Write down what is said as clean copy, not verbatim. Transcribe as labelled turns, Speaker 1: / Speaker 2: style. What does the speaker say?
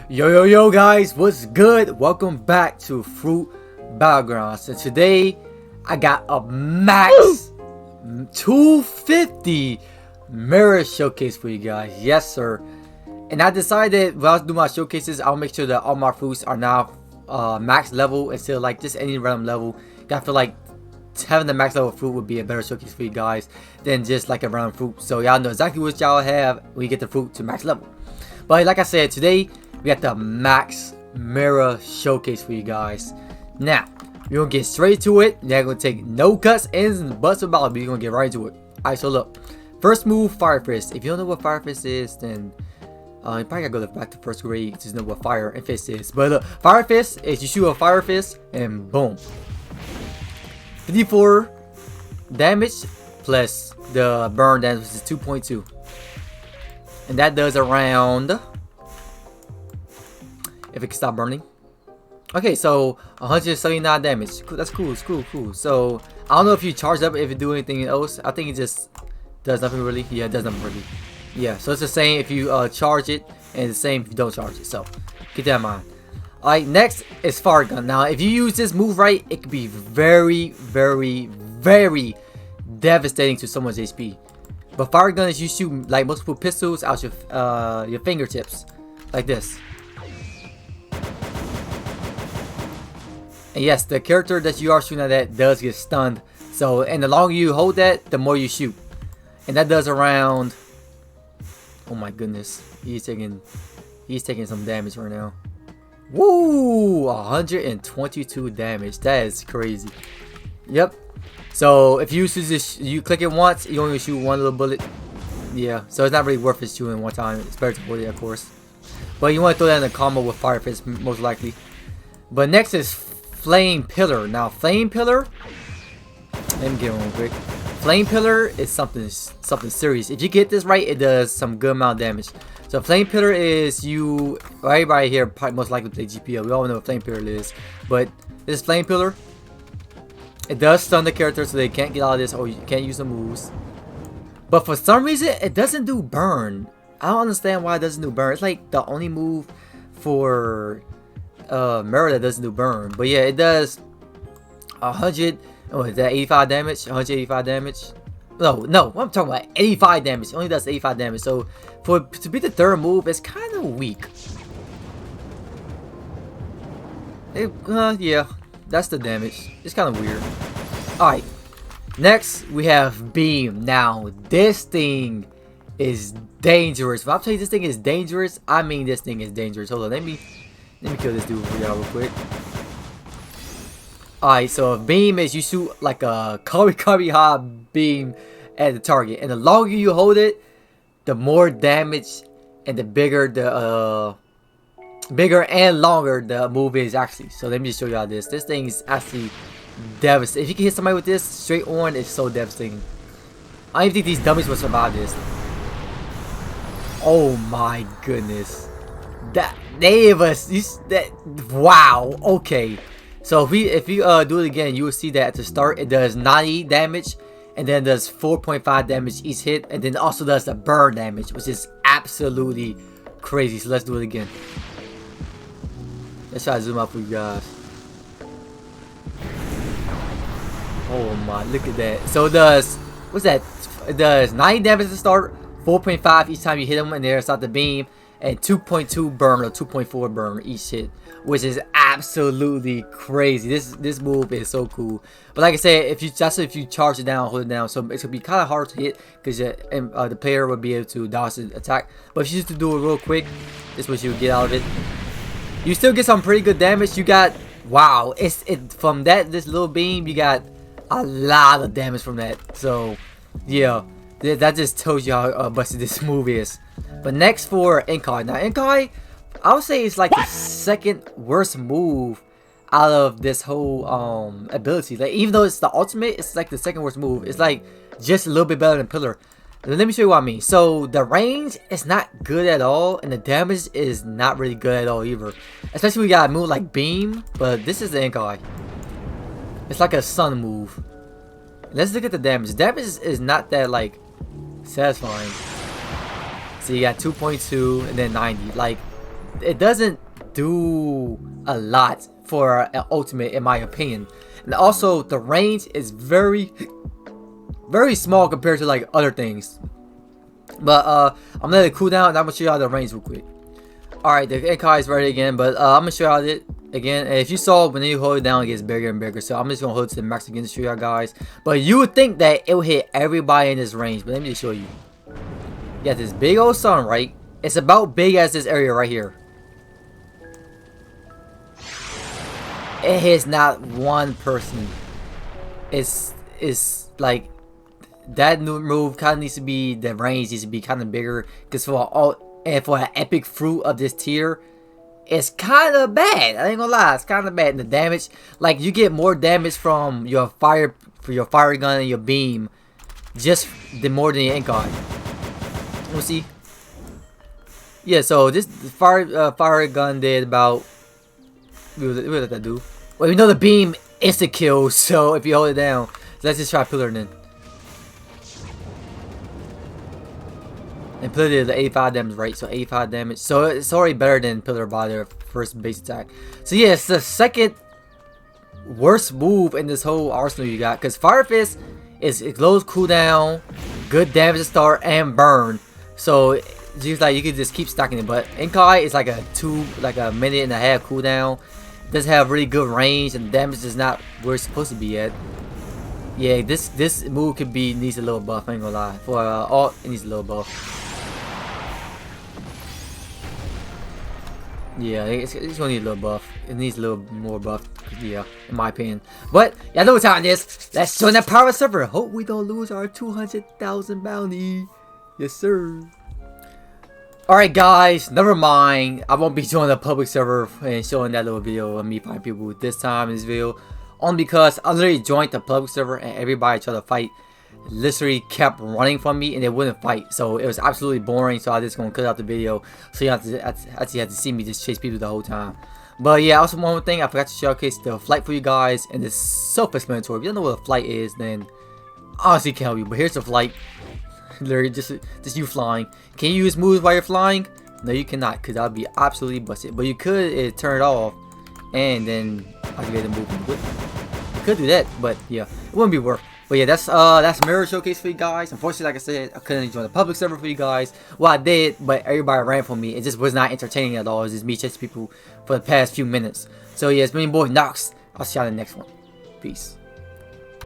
Speaker 1: Yo guys, what's good? Welcome back to Fruit Battleground. So today I got a max 250 mirror showcase for you guys. Yes sir. And I decided when I do my showcases, I'll make sure that all my fruits are now max level instead of like just any random level. I feel like having the max level fruit would be a better showcase for you guys than just like a random fruit. So y'all know exactly what y'all have when you get the fruit to max level. But like I said, today we got the max mirror showcase for you guys. Now we're gonna get straight to it. We're gonna take no cuts, ends, and buts about it. We're gonna get right into it. Alright, so look, first move, Fire Fist. If you don't know what Fire Fist is, then you probably gotta go back to first grade to know what Fire and Fist is. But look, Fire Fist is you shoot a Fire Fist and boom, 54 damage plus the burn damage, which is 2.2, and that does around, if it can stop burning. Okay, so 179 damage. That's cool. It's cool. So I don't know if you charge up if you do anything else. I think it just does nothing really. Yeah, it does nothing really. Yeah, so it's the same if you charge it, and the same if you don't charge it. So keep that in mind. Alright, next is Fire Gun. Now if you use this move right, it can be very devastating to someone's HP. But Fire Gun is you shoot like multiple pistols out your fingertips, like this. And yes, the character that you are shooting at does get stunned. So, and the longer you hold that, the more you shoot. And that does around, oh my goodness, he's taking some damage right now. Woo! 122 damage. That is crazy. Yep. So if you use this, you click it once, you only shoot one little bullet. Yeah. So it's not really worth it shooting one time. It's better to hold it, of course. But you want to throw that in a combo with Fire Fist, most likely. But next is Flame Pillar. Now Flame Pillar, let me get one real quick. Flame Pillar is something serious. If you get this right, it does some good amount of damage. So Flame Pillar is you, everybody here probably most likely play GPO. We all know what Flame Pillar is. But this Flame Pillar, it does stun the character so they can't get out of this, or you can't use the moves. But for some reason, it doesn't do burn. I don't understand why it doesn't do burn. It's like the only move for Mera that doesn't do burn. But yeah, it does 100. Oh, is that 85 damage? 185 damage? No, I'm talking about 85 damage. It only does 85 damage. So to be the third move, it's kind of weak. Yeah, that's the damage. It's kind of weird. Alright, next we have Beam. Now this thing is dangerous. When I tell you this thing is dangerous, I mean this thing is dangerous. Hold on, let me kill this dude for y'all real quick. Alright, so Beam is you shoot like a Kamehameha beam at the target, and the longer you hold it, the more damage and the bigger and longer the move is actually. So let me just show y'all this. This thing is actually devastating. If you can hit somebody with this straight on, it's so devastating. I don't even think these dummies will survive this. Oh my goodness. Wow. Okay. So if you do it again, you will see that at the start it does 90 damage, and then does 4.5 damage each hit, and then also does the burn damage, which is absolutely crazy. So let's do it again. Let's try to zoom out for you guys. Oh my, look at that. So it does, what's that? It does 90 damage to start, 4.5 each time you hit them, and there's not the beam, and 2.2 burn or 2.4 burn each hit, which is absolutely crazy. This move is so cool. But like I said, if you charge it down, hold it down, so it's gonna be kind of hard to hit because the player will be able to dodge the attack. But if you just do it real quick, this is what you would get out of it. You still get some pretty good damage. You got, wow, from this little beam, you got a lot of damage from that. So yeah, that just tells you how busted this move is. But next for Inkai. Now Inkai, I would say it's like the second worst move out of this whole ability. Like, even though it's the ultimate, it's like the second worst move. It's like just a little bit better than Pillar. Let me show you what I mean. So the range is not good at all, and the damage is not really good at all either. Especially when you got a move like Beam, but this is the Inkai. It's like a sun move. Let's look at the damage. Damage is not that like satisfying. So you got 2.2 and then 90. Like, it doesn't do a lot for an ultimate, in my opinion. And also the range is very small compared to like other things. But I'm gonna let it cool down and I'm gonna show y'all the range real quick. Alright, the Inkai is ready again, but I'm gonna show y'all it again. And if you saw, when you hold it down, it gets bigger and bigger. So I'm just gonna hold it to the max again to show y'all guys. But you would think that it would hit everybody in this range, but let me just show you. You got this big old sun, right? It's about big as this area right here. It hits not one person. It's like that new move kind of needs to be, the range needs to be kind of bigger, because for an epic fruit of this tier, it's kind of bad. I ain't gonna lie, it's kind of bad. And the damage, like you get more damage from your fire gun and your beam, just more than your ink on. We'll see. Yeah, so this fire gun did about. What did that do? Well, we know the beam insta kill, so if you hold it down, so let's just try pillar then. And pillar did the 85 damage, right? So 85 damage. So it's already better than pillar by their first base attack. So yeah, it's the second worst move in this whole arsenal you got, because Fire Fist it glows cooldown, good damage to start, and burn. So just like you can just keep stacking it. But Inkai is like a minute and a half cooldown. It does have really good range, and damage is not where it's supposed to be at. Yeah, this move needs a little buff. I ain't gonna lie. For alt, it needs a little buff. Yeah, it's gonna need a little buff. It needs a little more buff. Yeah, in my opinion. But yeah, I know what time it is. Let's join that power server. Hope we don't lose our 200,000 bounty. Yes, sir. Alright guys, never mind. I won't be joining the public server and showing that little video of me fighting people this time in this video. Only because I literally joined the public server and everybody tried to fight literally kept running from me and they wouldn't fight. So it was absolutely boring, so I just gonna cut out the video. So you actually have to see me just chase people the whole time. But yeah, also one more thing, I forgot to showcase the flight for you guys, and it's self-explanatory. If you don't know what a flight is, then honestly can't help you. But here's the flight. Literally just you flying. Can you use moves while you're flying? No, you cannot, because that would be absolutely busted. But you could turn it off and then activate the move. You could do that, but yeah, it wouldn't be worth. But yeah, that's Mirror Showcase for you guys. Unfortunately, like I said, I couldn't join the public server for you guys. Well, I did, but everybody ran from me. It just was not entertaining at all. It was just me chasing people for the past few minutes. So yeah, it's been your boy Nox. I'll see y'all in the next one. Peace.